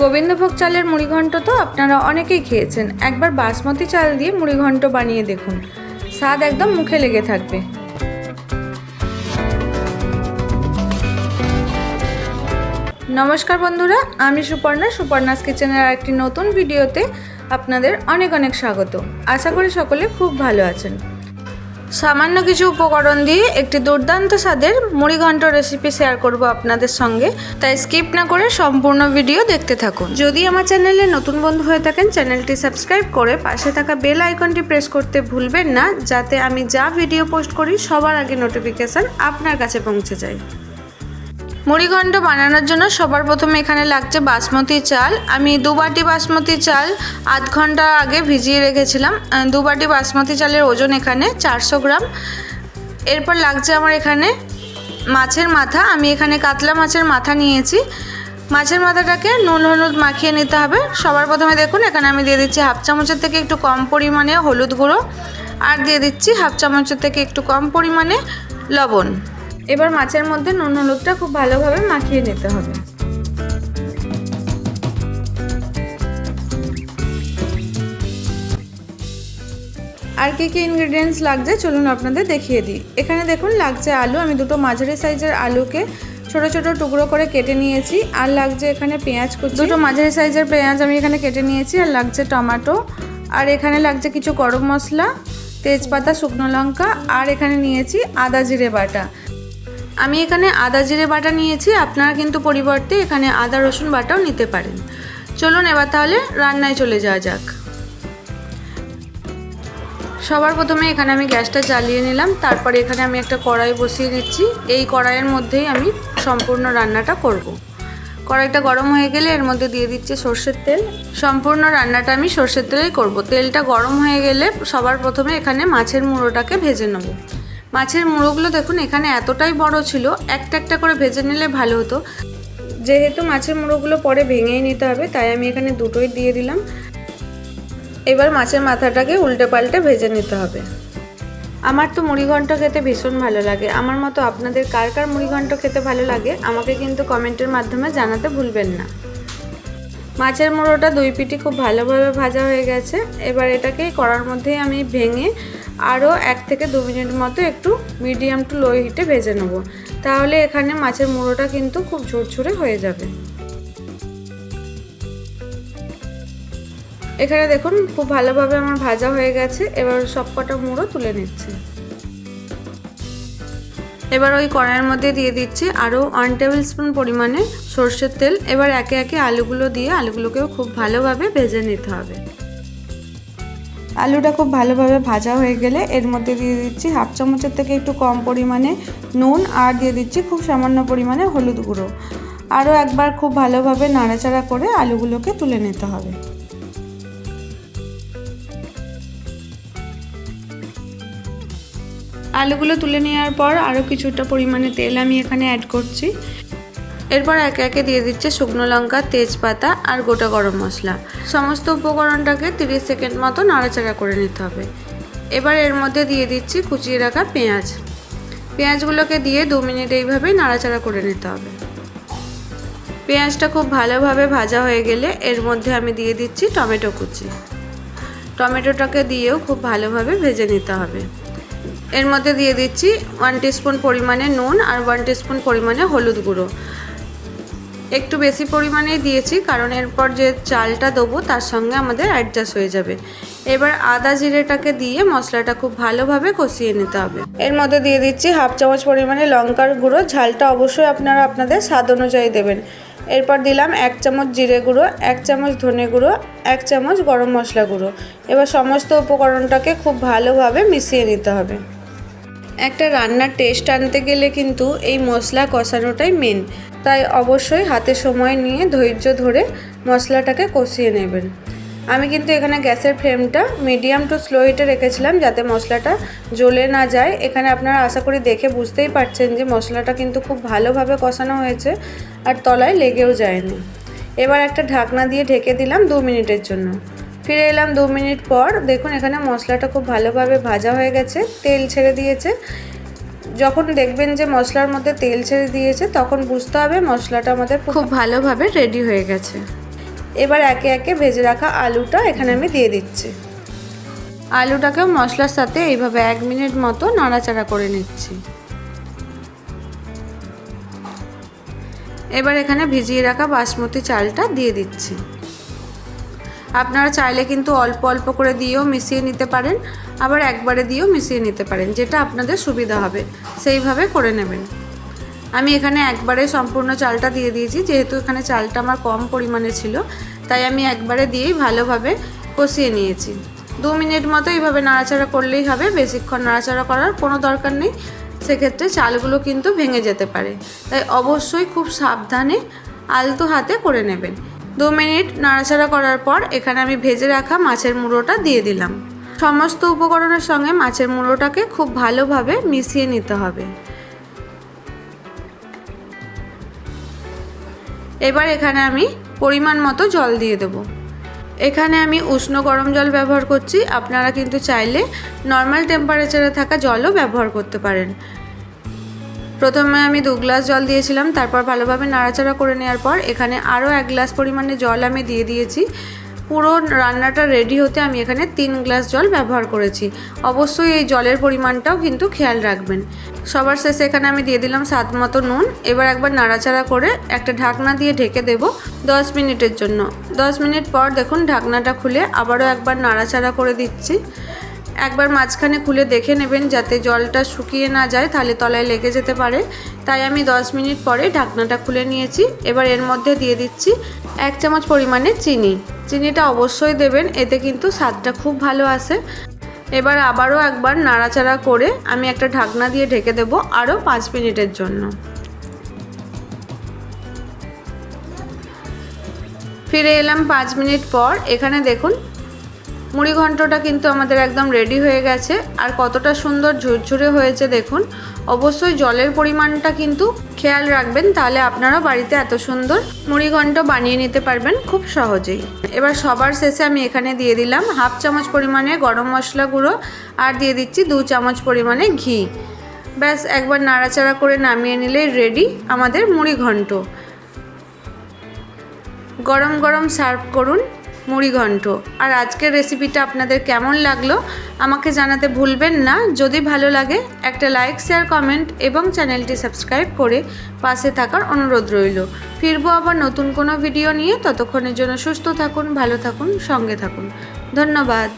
গোবিন্দভোগ চালের মুড়িঘণ্ট তো আপনারা অনেকেই খেয়েছেন। একবার বাসমতি চাল দিয়ে মুড়িঘণ্ট বানিয়ে দেখুন, স্বাদ একদম মুখে লেগে থাকবে। নমস্কার বন্ধুরা, আমি সুপর্ণাস কিচেনের আরেকটি নতুন ভিডিওতে আপনাদের অনেক অনেক স্বাগত। আশা করি সকলে খুব ভালো আছেন। সামান্য কিছু উপকরণ দিয়ে একটি দুর্দান্ত স্বাদের মুড়িঘণ্ট রেসিপি শেয়ার করব আপনাদের সঙ্গে, তাই স্কিপ না করে সম্পূর্ণ ভিডিও দেখতে থাকুন। যদি আমার চ্যানেলে নতুন বন্ধু হয়ে থাকেন, চ্যানেলটি সাবস্ক্রাইব করে পাশে থাকা বেল আইকনটি প্রেস করতে ভুলবেন না, যাতে আমি যা ভিডিও পোস্ট করি সবার আগে নোটিফিকেশান আপনার কাছে পৌঁছে যায়। মুড়িঘণ্ট বানানোর জন্য সবার প্রথমে এখানে লাগছে বাসমতি চাল। আমি 2 বাটি বাসমতি চাল আধ ঘন্টা আগে ভিজিয়ে রেখেছিলাম। 2 বাটি বাসমতি চালের ওজন এখানে 400 গ্রাম। এরপর লাগছে আমার এখানে মাছের মাথা। আমি এখানে কাতলা মাছের মাথা নিয়েছি। মাছের মাথাটাকে নুন হলুদ মাখিয়ে নিতে হবে। সবার প্রথমে দেখুন এখানে আমি দিয়ে দিচ্ছি হাফ চামচের থেকে একটু কম পরিমাণে হলুদ গুঁড়ো, আর দিয়ে দিচ্ছি হাফ চামচের থেকে একটু কম পরিমাণে লবণ। এবার মাছের মধ্যে নুন হলুদটা খুব ভালোভাবে মাখিয়ে নিতে হবে। আর কি কি ইনগ্রেডিয়েন্টস লাগছে চলুন আপনাদের দেখিয়ে দিই। এখানে দেখুন লাগছে আলু। আমি দুটো মাঝারি সাইজের আলুকে ছোট ছোট টুকরো করে কেটে নিয়েছি। আর লাগছে এখানে পেঁয়াজ কুচি, দুটো মাঝারি সাইজের পেঁয়াজ আমি এখানে কেটে নিয়েছি। আর লাগছে টমেটো, আর এখানে লাগছে কিছু গরম মশলা, তেজপাতা, শুকনো লঙ্কা, আর এখানে নিয়েছি আদা জিরে বাটা। আমি এখানে আদা জিরে বাটা নিয়েছি, আপনারা কিন্তু পরিবর্তে এখানে আদা রসুন বাটাও নিতে পারেন। চলুন এবার তাহলে রান্নায় চলে যাওয়া যাক। সবার প্রথমে এখানে আমি গ্যাসটা জ্বালিয়ে নিলাম। তারপরে এখানে আমি একটা কড়াই বসিয়ে দিচ্ছি। এই কড়াইয়ের মধ্যেই আমি সম্পূর্ণ রান্নাটা করব। কড়াইটা গরম হয়ে গেলে এর মধ্যে দিয়ে দিচ্ছি সর্ষের তেল। সম্পূর্ণ রান্নাটা আমি সর্ষের তেলেই করব। তেলটা গরম হয়ে গেলে সবার প্রথমে এখানে মাছের মুড়োটাকে ভেজে নেব। মাছের মুড়োগুলো দেখুন এখানে এতটাই বড় ছিল, একটা একটা করে ভেজে নিলে ভালো হতো। যেহেতু মাছের মুড়োগুলো পরে ভেঙেই নিতে হবে, তাই আমি এখানে দুটোই দিয়ে দিলাম। এবার মাছের মাথাটাকে উল্টে পাল্টে ভেজে নিতে হবে। আমার তো মুড়িঘণ্ট খেতে ভীষণ ভালো লাগে। আমার মতো আপনাদের কার কার মুড়িঘণ্ট খেতে ভালো লাগে আমাকে কিন্তু কমেন্টের মাধ্যমে জানাতে ভুলবেন না। মাছের মুড়োটা 2 পিঠই খুব ভালোভাবে ভাজা হয়ে গেছে। এবার এটাকে কড়ার মধ্যেই আমি ভেঙে আরও 1 থেকে 2 মিনিট মতো একটু মিডিয়াম টু লো হিটে ভেজে নেব। তাহলে এখানে মাছের মুড়োটা কিন্তু খুব ঝরঝরে হয়ে যাবে। এখানে দেখুন খুব ভালোভাবে আমার ভাজা হয়ে গেছে। এবার সবকটা মুড়ো তুলে নিচ্ছি। এবার ওই কড়াইয়ের মধ্যে দিয়ে দিচ্ছি আরও 1 টেবিল স্পুন পরিমাণে সর্ষের তেল। এবার একে একে আলুগুলো দিয়ে আলুগুলোকেও খুব ভালোভাবে ভেজে নিতে হবে। আলুটা খুব ভালোভাবে ভাজা হয়ে গেলে এর মধ্যে দিয়ে দিচ্ছি হাফ চামচের থেকে একটু কম পরিমাণে নুন, আর দিয়ে দিচ্ছি খুব সামান্য পরিমাণে হলুদ গুঁড়ো। আরও একবার খুব ভালোভাবে নাড়াচাড়া করে আলুগুলোকে তুলে নিতে হবে। আলুগুলো তুলে নেওয়ার পর আরও কিছুটা পরিমাণে তেল আমি এখানে অ্যাড করছি। এরপর একে একে দিয়ে দিচ্ছে শুকনো লঙ্কা, তেজপাতা আর গোটা গরম মশলা। সমস্ত উপকরণটাকে 30 সেকেন্ড মতো নাড়াচাড়া করে নিতে হবে। এবার এর মধ্যে দিয়ে দিচ্ছি কুচিয়ে রাখা পেঁয়াজ। পেঁয়াজগুলোকে দিয়ে 2 মিনিট এইভাবেই নাড়াচাড়া করে নিতে হবে। পেঁয়াজটা খুব ভালোভাবে ভাজা হয়ে গেলে এর মধ্যে আমি দিয়ে দিচ্ছি টমেটো কুচি। টমেটোটাকে দিয়েও খুব ভালোভাবে ভেজে নিতে হবে। এর মধ্যে দিয়ে দিচ্ছি 1 টিস্পুন পরিমাণে নুন আর 1 টিস্পুন পরিমাণে হলুদ গুঁড়ো। একটু বেশি পরিমাণেই দিয়েছি, কারণ এরপর যে চালটা দেবো তার সঙ্গে আমাদের অ্যাডজাস্ট হয়ে যাবে। এবার আদা জিরেটাকে দিয়ে মশলাটা খুব ভালোভাবে কষিয়ে নিতে হবে। এর মধ্যে দিয়ে দিচ্ছি হাফ চামচ পরিমাণে লঙ্কার গুঁড়ো। ঝালটা অবশ্যই আপনারা আপনাদের স্বাদ অনুযায়ী দেবেন। এরপর দিলাম 1 চামচ জিরে গুঁড়ো, 1 চামচ ধনে গুঁড়ো, 1 চামচ গরম মশলা গুঁড়ো। এবার সমস্ত উপকরণটাকে খুব ভালোভাবে মিশিয়ে নিতে হবে। একটা রান্নার টেস্ট আনতে গেলে কিন্তু এই মশলা কষানোটাই মেন, তাই অবশ্যই হাতে সময় নিয়ে ধৈর্য ধরে মশলাটাকে কষিয়ে নেবেন। আমি কিন্তু এখানে গ্যাসের ফ্লেমটা মিডিয়াম টু স্লো হিটে রেখেছিলাম, যাতে মশলাটা জ্বলে না যায়। এখানে আপনারা আশা করি দেখে বুঝতেই পারছেন যে মশলাটা কিন্তু খুব ভালোভাবে কষানো হয়েছে আর তলায় লেগেও যায়নি। এবার একটা ঢাকনা দিয়ে ঢেকে দিলাম 2 মিনিটের জন্য। ফিরে এলাম 2 মিনিট পর। দেখুন এখানে মশলাটা খুব ভালোভাবে ভাজা হয়ে গেছে, তেল ছেড়ে দিয়েছে। যখন দেখবেন যে মশলার মধ্যে তেল ছেড়ে দিয়েছে তখন বুঝতে হবে মশলাটা আমাদের খুব ভালোভাবে রেডি হয়ে গেছে। এবার একে একে ভেজে রাখা আলুটা এখানে আমি দিয়ে দিচ্ছি। আলুটাকেও মশলার সাথে এইভাবে 1 মিনিট মতো নাড়াচাড়া করে নিচ্ছি। এবার এখানে ভিজিয়ে রাখা বাসমতি চালটা দিয়ে দিচ্ছি। আপনারা চাইলে কিন্তু অল্প অল্প করে দিয়েও মিশিয়ে নিতে পারেন, আবার একবারে দিয়েও মিশিয়ে নিতে পারেন, যেটা আপনাদের সুবিধা হবে সেইভাবে করে নেবেন। আমি এখানে একবারে সম্পূর্ণ চালটা দিয়ে দিয়েছি, যেহেতু এখানে চালটা আমার কম পরিমাণে ছিল, তাই আমি একবারে দিয়েই ভালোভাবে কষিয়ে নিয়েছি। 2 মিনিট মতো এইভাবে নাড়াচাড়া করলেই হবে, বেশিক্ষণ নাড়াচাড়া করার কোনো দরকার নেই, সেক্ষেত্রে চালগুলো কিন্তু ভেঙে যেতে পারে। তাই অবশ্যই খুব সাবধানে আলতো হাতে করে নেবেন। 2 মিনিট নাড়াচাড়া করার পর এখানে আমি ভেজে রাখা মাছের মুড়োটা দিয়ে দিলাম। সমস্ত উপকরণের সঙ্গে মাছের মুড়োটাকে খুব ভালোভাবে মিশিয়ে নিতে হবে। এবার এখানে আমি পরিমাণ মতো জল দিয়ে দেব। এখানে আমি উষ্ণ গরম জল ব্যবহার করছি, আপনারা কিন্তু চাইলে নর্মাল টেম্পারেচারে থাকা জলও ব্যবহার করতে পারেন। প্রথমে আমি 2 গ্লাস জল দিয়েছিলাম, তারপর ভালোভাবে নাড়াচাড়া করে নেওয়ার পর এখানে আরও 1 গ্লাস পরিমাণে জল আমি দিয়ে দিয়েছি। পুরো রান্নাটা রেডি হতে আমি এখানে 3 গ্লাস জল ব্যবহার করেছি। অবশ্যই এই জলের পরিমাণটাও কিন্তু খেয়াল রাখবেন। সবার শেষে এখানে আমি দিয়ে দিলাম স্বাদ মতো নুন। এবার একবার নাড়াচাড়া করে একটা ঢাকনা দিয়ে ঢেকে দেব 10 মিনিটের জন্য। 10 মিনিট পর দেখুন ঢাকনাটা খুলে আবারও একবার নাড়াচাড়া করে দিচ্ছি। একবার মাঝখানে খুলে দেখে নেবেন যাতে জলটা শুকিয়ে না যায়, তাহলে তলায় লেগে যেতে পারে। তাই আমি 10 মিনিট পরে ঢাকনাটা খুলে নিয়েছি। এবার এর মধ্যে দিয়ে দিচ্ছি 1 চামচ পরিমাণে চিনি। চিনিটা অবশ্যই দেবেন, এতে কিন্তু স্বাদটা খুব ভালো আসে। এবার আবারও একবার নাড়াচাড়া করে আমি একটা ঢাকনা দিয়ে ঢেকে দেব আরও 5 মিনিটের জন্য। ফিরে এলাম 5 মিনিট পর। এখানে দেখুন মুড়ি ঘন্টটা কিন্তু আমাদের একদম রেডি হয়ে গেছে। আর কতটা সুন্দর ঝুরঝুরে হয়েছে দেখুন। অবশ্যই জলের পরিমাণটা কিন্তু খেয়াল রাখবেন, তাহলে আপনারা বাড়িতে এত সুন্দর মুড়ি ঘন্ট বানিয়ে নিতে পারবেন খুব সহজেই। এবার সবার শেষে আমি এখানে দিয়ে দিলাম 1/2 চামচ পরিমাণে গরম মশলা গুঁড়ো আর দিয়ে দিচ্ছি 2 চামচ পরিমাণে ঘি। ব্যাস একবার নাড়াচাড়া করে নামিয়ে নিলেই রেডি আমাদের মুড়ি ঘন্ট। গরম গরম সার্ভ করুন মুড়ি ঘন্ট। আর আজকের রেসিপিটা আপনাদের কেমন লাগলো আমাকে জানাতে ভুলবেন না। যদি ভালো লাগে একটা লাইক, শেয়ার, কমেন্ট এবং চ্যানেলটি সাবস্ক্রাইব করে পাশে থাকার অনুরোধ রইল। ফিরবো আবার নতুন কোনো ভিডিও নিয়ে। ততক্ষণের জন্য সুস্থ থাকুন, ভালো থাকুন, সঙ্গে থাকুন। ধন্যবাদ।